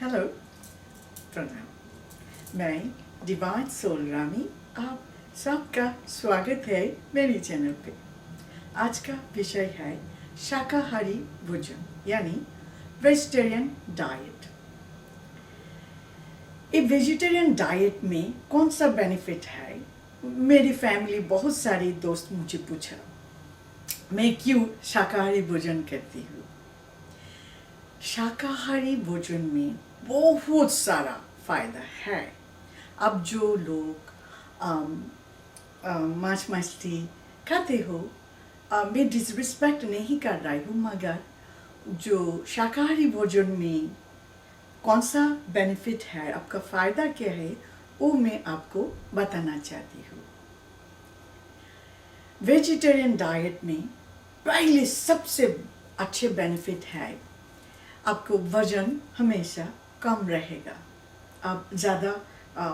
Hello, प्रणाम। मैं divine soul Rami, आप सबका स्वागत है मेरी चैनल पे। आज का विषय है शाकाहारी भोजन यानी वेजिटेरियन डाइट। ये वेजिटेरियन डाइट में कौन सा बेनिफिट है? मेरी फैमिली, बहुत सारे दोस्त मुझे पूछा मैं क्यों शाकाहारी भोजन करती हूँ। शाकाहारी भोजन में बहुत सारा फायदा है। अब जो लोग मांस मछली खाते हो, मैं डिसरिस्पेक्ट नहीं कर रही हूँ, मगर जो शाकाहारी भोजन में कौन सा बेनिफिट है, आपका फ़ायदा क्या है, वो मैं आपको बताना चाहती हूँ। वेजिटेरियन डाइट में पहले सबसे अच्छे बेनिफिट है, आपको वजन हमेशा कम रहेगा। आप ज़्यादा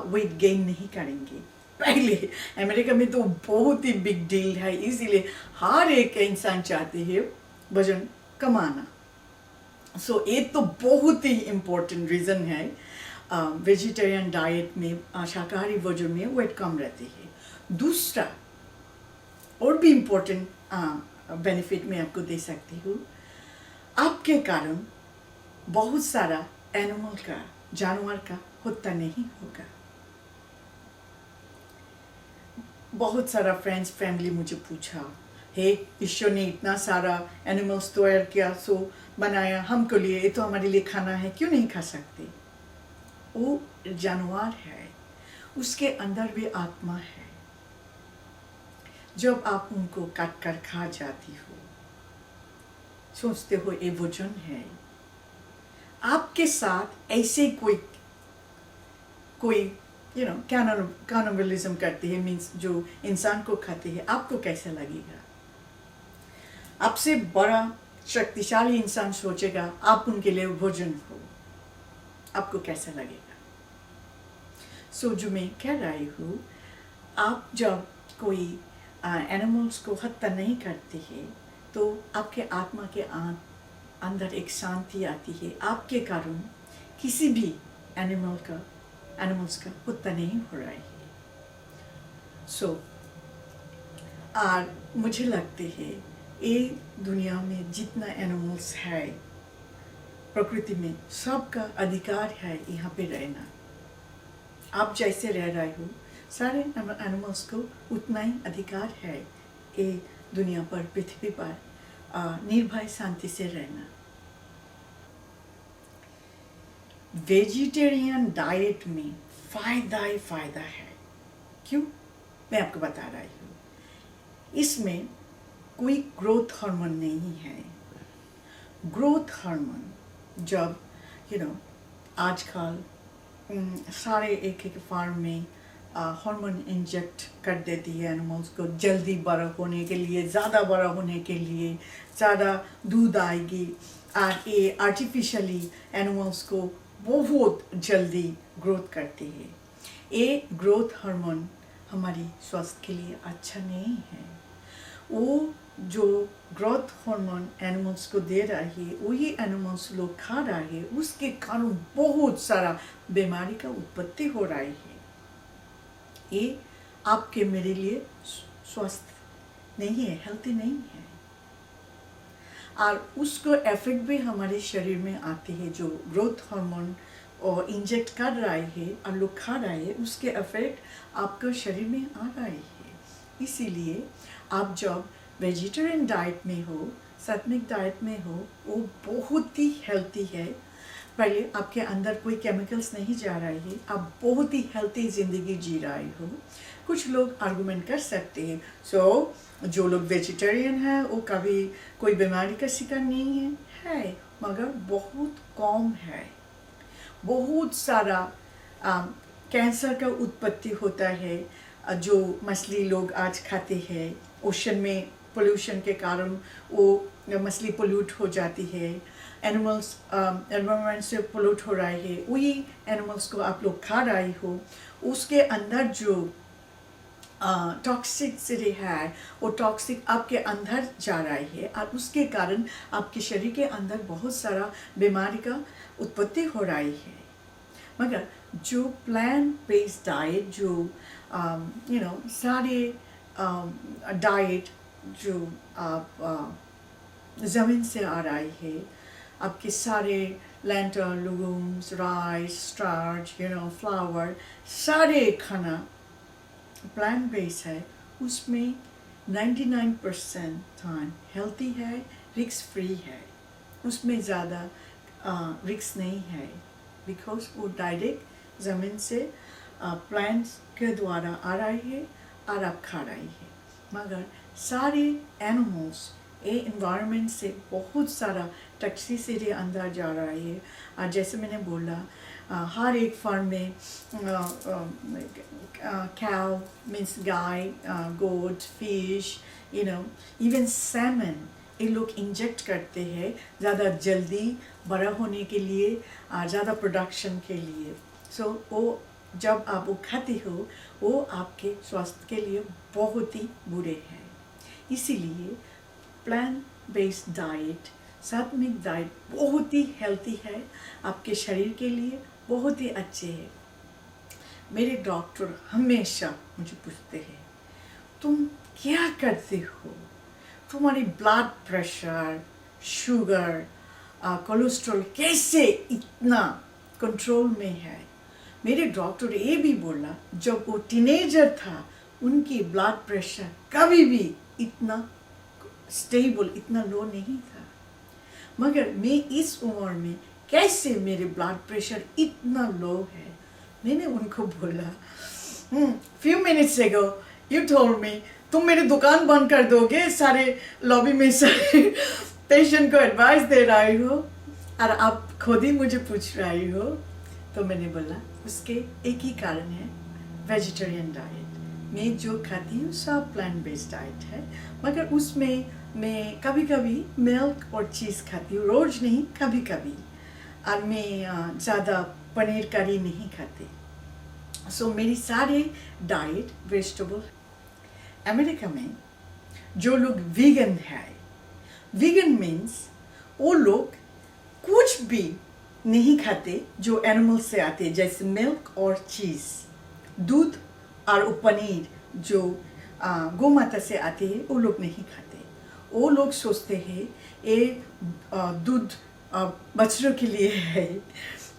वेट गेन नहीं करेंगे। पहले अमेरिका में तो बहुत ही बिग डील है, इसीलिए हर एक इंसान चाहते हैं वजन कमाना। सो ये तो बहुत ही इम्पोर्टेंट रीज़न है। वेजिटेरियन डाइट में, शाकाहारी भोजन में वेट कम रहती है। दूसरा और भी इम्पोर्टेंट बेनिफिट मैं आपको दे सकती हूँ, आपके कारण बहुत सारा एनिमल का, जानवर का हत्या नहीं होगा। बहुत सारा फ्रेंड्स फैमिली मुझे पूछा, हे ईश्वर ने इतना सारा एनिमल्स तैयार किया, सो बनाया हमको लिए, ये तो हमारे लिए खाना है, क्यों नहीं खा सकते? वो जानवर है, उसके अंदर भी आत्मा है। जब आप उनको काट कर खा जाती हो, सोचते हो ये भोजन है। आपके साथ ऐसे कोई कैनिबलिज्म करते हैं, मीन्स जो इंसान को खाते हैं, आपको कैसा लगेगा? आपसे बड़ा शक्तिशाली इंसान सोचेगा आप उनके लिए भोजन हो, आपको कैसा लगेगा? सो जो मैं कह रही हूँ, आप जब कोई एनिमल्स को हत्या नहीं करते हैं, तो आपके आत्मा के अंदर एक शांति आती है। आपके कारण किसी भी एनिमल्स का हत्या नहीं हो रहा है। सो और मुझे लगते हैं ये दुनिया में जितना एनिमल्स है प्रकृति में, सबका अधिकार है यहाँ पे रहना। आप जैसे रह रहे हो, सारे एनिमल्स को उतना ही अधिकार है ये दुनिया पर, पृथ्वी पर निर्भय शांति से रहना। वेजिटेरियन डाइट में फ़ायदा ही फ़ायदा है। क्यों? मैं आपको बता रही हूँ। इसमें कोई ग्रोथ हार्मोन नहीं है। ग्रोथ हार्मोन जब आजकल सारे एक फार्म में हार्मोन इंजेक्ट कर देती है एनिमल्स को, जल्दी बड़ा होने के लिए, ज़्यादा बड़ा होने के लिए, ज़्यादा दूध आएगी, और ये आर्टिफिशियली एनिमल्स को बहुत जल्दी ग्रोथ करती है। ये ग्रोथ हार्मोन हमारी स्वास्थ्य के लिए अच्छा नहीं है। वो जो ग्रोथ हार्मोन एनिमल्स को दे रहा है, वही एनिमल्स लोग खा रहा है, उसके कारण बहुत सारा बीमारी का उत्पत्ति हो रहा है। ये आपके मेरे लिए स्वस्थ नहीं है, हेल्थी नहीं है। और उसको इफेक्ट भी हमारे शरीर में आते हैं। जो ग्रोथ हार्मोन और इंजेक्ट कर रहा है और लोग खा रहा है, उसके इफेक्ट आपके शरीर में आ रहा है। इसीलिए आप जब वेजिटेरियन डाइट में हो, सात्विक डाइट में हो, वो बहुत ही हेल्थी है। पहले आपके अंदर कोई केमिकल्स नहीं जा रहा है, आप बहुत ही हेल्थी ज़िंदगी जी रहे हो। कुछ लोग आर्गुमेंट कर सकते हैं, जो लोग वेजिटेरियन हैं वो कभी कोई बीमारी का शिकार नहीं है, मगर बहुत कम है। बहुत सारा कैंसर का उत्पत्ति होता है। जो मछली लोग आज खाते हैं, ओशन में पोल्यूशन के कारण वो मछली पोल्यूट हो जाती है, एनिमल्स एनवायरनमेंट से पोल्यूट हो रहा है, वही एनिमल्स को आप लोग खा रहे हो। उसके अंदर जो टॉक्सिसिटी है, वो टॉक्सिक आपके अंदर जा रहा है और उसके कारण आपके शरीर के अंदर बहुत सारा बीमारी का उत्पत्ति हो रही है। मगर जो प्लांट बेस्ड डाइट, जो सारे डाइट जो आप ज़मीन से आ रही है, आपके सारे लेंटर, लेगुम्स, राइस, स्टार्च, फ्लावर, सारे खाना प्लांट बेस्ड है, उसमें 99% टाइम हेल्थी है, रिस्क फ्री है, उसमें ज़्यादा रिस्क नहीं है, बिकॉज वो डायरेक्ट ज़मीन से प्लांट्स के द्वारा आ रही है और आप खा रही है। मगर सारे एनिमल्स ये इन्वायरमेंट से बहुत सारा टॉक्सिसिटी अंदर जा रहा है। और जैसे मैंने बोला, हर एक फार्म में cow means गाय, goat, fish, even salmon, ये लोग इंजेक्ट करते हैं ज़्यादा जल्दी बड़ा होने के लिए, ज़्यादा प्रोडक्शन के लिए। सो वो जब आप वो खाते हो, वो आपके स्वास्थ्य के लिए बहुत ही बुरे हैं। इसीलिए प्लांट बेस्ड डाइट, सात्विक डाइट बहुत ही हेल्थी है, आपके शरीर के लिए बहुत ही अच्छे है। मेरे डॉक्टर हमेशा मुझे पूछते हैं, तुम क्या करते हो? तुम्हारी ब्लड प्रेशर, शुगर, कोलेस्ट्रॉल कैसे इतना कंट्रोल में है? मेरे डॉक्टर ये भी बोला, जब वो टीनेजर था उनकी ब्लड प्रेशर कभी भी इतना स्टेबल, इतना लो नहीं था। मगर मैं इस उम्र में कैसे मेरे ब्लड प्रेशर इतना लो है? मैंने उनको बोला, few minutes ago you told me तुम मेरी दुकान बंद कर दोगे, सारे लॉबी में सारे पेशेंट को एडवाइस दे रही हो और आप खुद ही मुझे पूछ रही हो। तो मैंने बोला उसके एक ही कारण है, वेजिटेरियन डाइट। मैं जो खाती हूँ सब प्लांट बेस्ड डाइट है, मगर उसमें मैं कभी कभी मिल्क और चीज़ खाती हूँ, रोज़ नहीं, कभी कभी। और मैं ज़्यादा पनीर करी नहीं खाती। सो मेरी सारे डाइट वेजिटेबल। अमेरिका में जो लोग वीगन है, वीगन मीन्स वो लोग कुछ भी नहीं खाते जो एनिमल से आते हैं, जैसे मिल्क और चीज़, दूध और पनीर जो गौ माता से आते हैं, वो लोग नहीं खाते। वो लोग सोचते हैं ये दूध बच्चों के लिए है,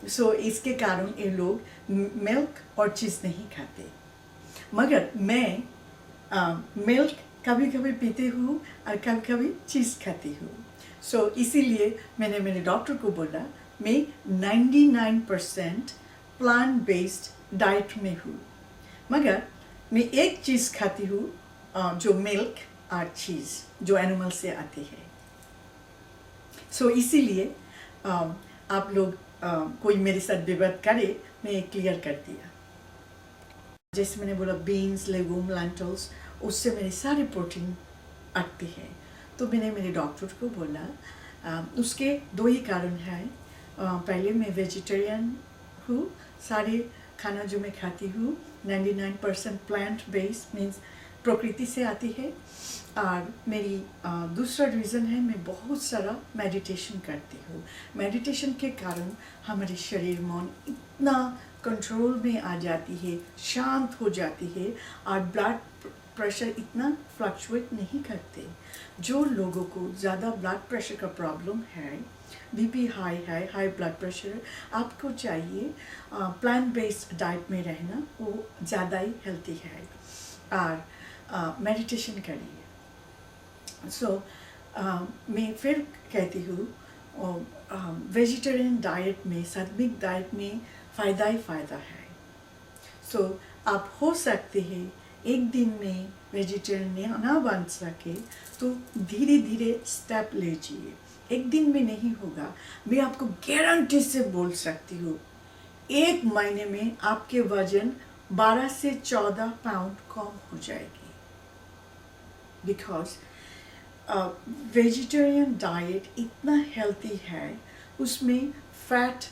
सो इसके कारण ये लोग मिल्क और चीज़ नहीं खाते। मगर मैं मिल्क कभी कभी पीती हूँ और कभी कभी चीज़ खाती हूँ। सो इसीलिए मैंने मेरे डॉक्टर को बोला, मैं 99% प्लांट बेस्ड डाइट में हूँ, मगर मैं एक चीज़ खाती हूँ जो मिल्क और चीज़ जो एनिमल से आती है। सो इसीलिए आप लोग कोई मेरे साथ विवाद करे, मैं क्लियर कर दिया। जैसे मैंने बोला बीन्स, लेगुम, लेंटिल्स, उससे मेरी सारी प्रोटीन आती है। तो मैंने मेरे डॉक्टर को बोला उसके दो ही कारण हैं। पहले मैं वेजिटेरियन हूँ, सारे खाना जो मैं खाती हूँ 99% प्लांट बेस्ड मीन्स प्रकृति से आती है। और मेरी दूसरा रीज़न है, मैं बहुत सारा मेडिटेशन करती हूँ। मेडिटेशन के कारण हमारे शरीर मन इतना कंट्रोल में आ जाती है, शांत हो जाती है और ब्लड प्रेशर इतना फ्लक्चुएट नहीं करते। जो लोगों को ज़्यादा ब्लड प्रेशर का प्रॉब्लम है, बीपी हाई है, हाई ब्लड प्रेशर, आपको चाहिए प्लांट बेस्ड डाइट में रहना, वो ज़्यादा ही हेल्थी है। और मेडिटेशन करिए। सो मैं फिर कहती हूँ वेजिटेरियन डाइट में, सात्विक डाइट में फ़ायदा ही फ़ायदा है। सो आप हो सकते हैं एक दिन में वेजिटेरियन ना बन सके तो धीरे धीरे स्टेप लीजिए। एक दिन में नहीं होगा, मैं आपको गारंटी से बोल सकती हूँ, एक महीने में आपके वजन 12 से 14 पाउंड कम हो जाएगी। बिकॉज वेजिटेरियन डाइट इतना हेल्थी है, उसमें फैट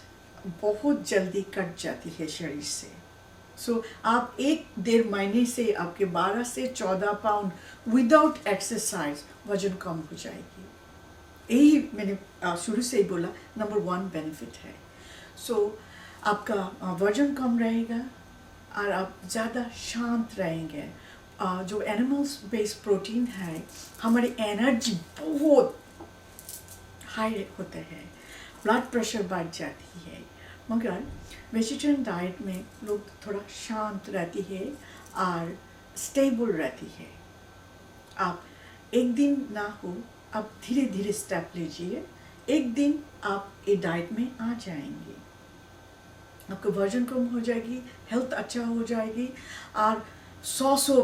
बहुत जल्दी कट जाती है शरीर से। सो आप 1-1.5 महीने से आपके 12 से 14 पाउंड विदाउट एक्सरसाइज वजन कम हो जाएगी। यही मैंने शुरू से ही बोला, नंबर 1 बेनिफिट है। सो आपका वजन कम रहेगा और आप ज़्यादा शांत रहेंगे। जो एनिमल्स बेस्ड प्रोटीन है, हमारी एनर्जी बहुत हाई होते हैं, ब्लड प्रेशर बढ़ जाती है। मगर वेजिटेरियन डाइट में लोग थोड़ा शांत रहती है और स्टेबल रहती है। आप एक दिन ना हो, आप धीरे धीरे स्टेप लीजिए, एक दिन आप ये डाइट में आ जाएंगे, आपका वजन कम हो जाएगी, हेल्थ अच्छा हो जाएगी और 100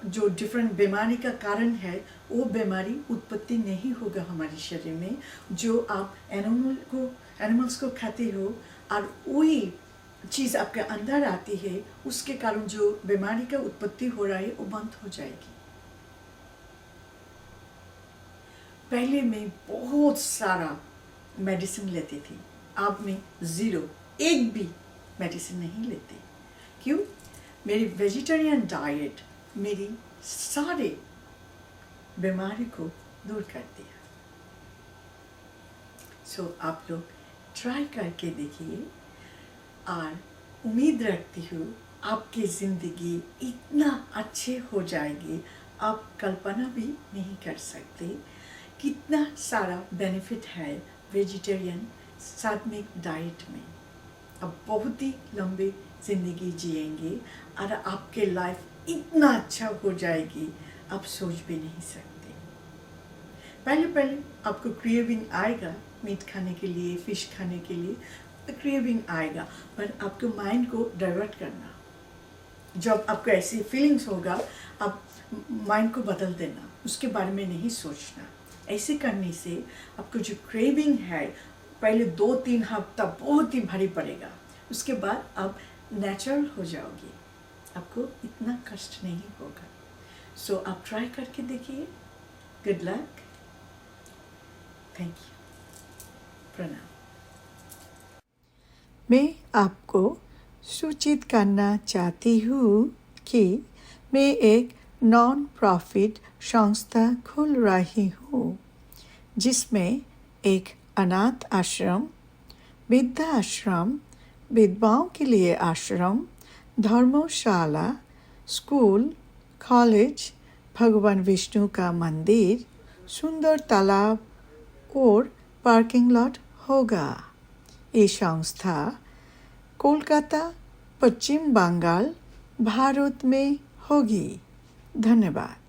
जो डिफरेंट बीमारी का कारण है वो बीमारी उत्पत्ति नहीं होगा हमारे शरीर में। जो आप एनिमल्स को खाते हो और वही चीज़ आपके अंदर आती है, उसके कारण जो बीमारी का उत्पत्ति हो रहा है वो बंद हो जाएगी। पहले मैं बहुत सारा मेडिसिन लेती थी, अब मैं 0 एक भी मेडिसिन नहीं लेती। क्यों? मेरी वेजिटेरियन डाइट मेरी सारे बीमारी को दूर कर दिया। सो आप लोग ट्राई करके देखिए और उम्मीद रखती हूँ आपकी ज़िंदगी इतना अच्छे हो जाएगी, आप कल्पना भी नहीं कर सकते कितना सारा बेनिफिट है वेजिटेरियन सात्विक डाइट में। आप बहुत ही लंबी ज़िंदगी जिएंगे और आपके लाइफ इतना अच्छा हो जाएगी, आप सोच भी नहीं सकते। पहले आपको क्रेविंग आएगा मीट खाने के लिए, फिश खाने के लिए क्रेविंग आएगा, पर आपके माइंड को डाइवर्ट करना। जब आपको ऐसी फीलिंग्स होगा, आप माइंड को बदल देना, उसके बारे में नहीं सोचना। ऐसे करने से आपको जो क्रेविंग है पहले 2-3 हफ्ता बहुत ही भारी पड़ेगा, उसके बाद आप नेचुरल हो जाओगी, आपको इतना कष्ट नहीं होगा। सो आप ट्राई करके देखिए। गुड लक, थैंक यू, प्रणाम। मैं आपको सूचित करना चाहती हूँ कि मैं एक नॉन प्रॉफिट संस्था खोल रही हूँ, जिसमें एक अनाथ आश्रम, वृद्धाश्रम, विधवाओं के लिए आश्रम, धर्मशाला, स्कूल, कॉलेज, भगवान विष्णु का मंदिर, सुंदर तालाब और पार्किंग लॉट होगा। ये संस्था कोलकाता, पश्चिम बंगाल, भारत में होगी। धन्यवाद।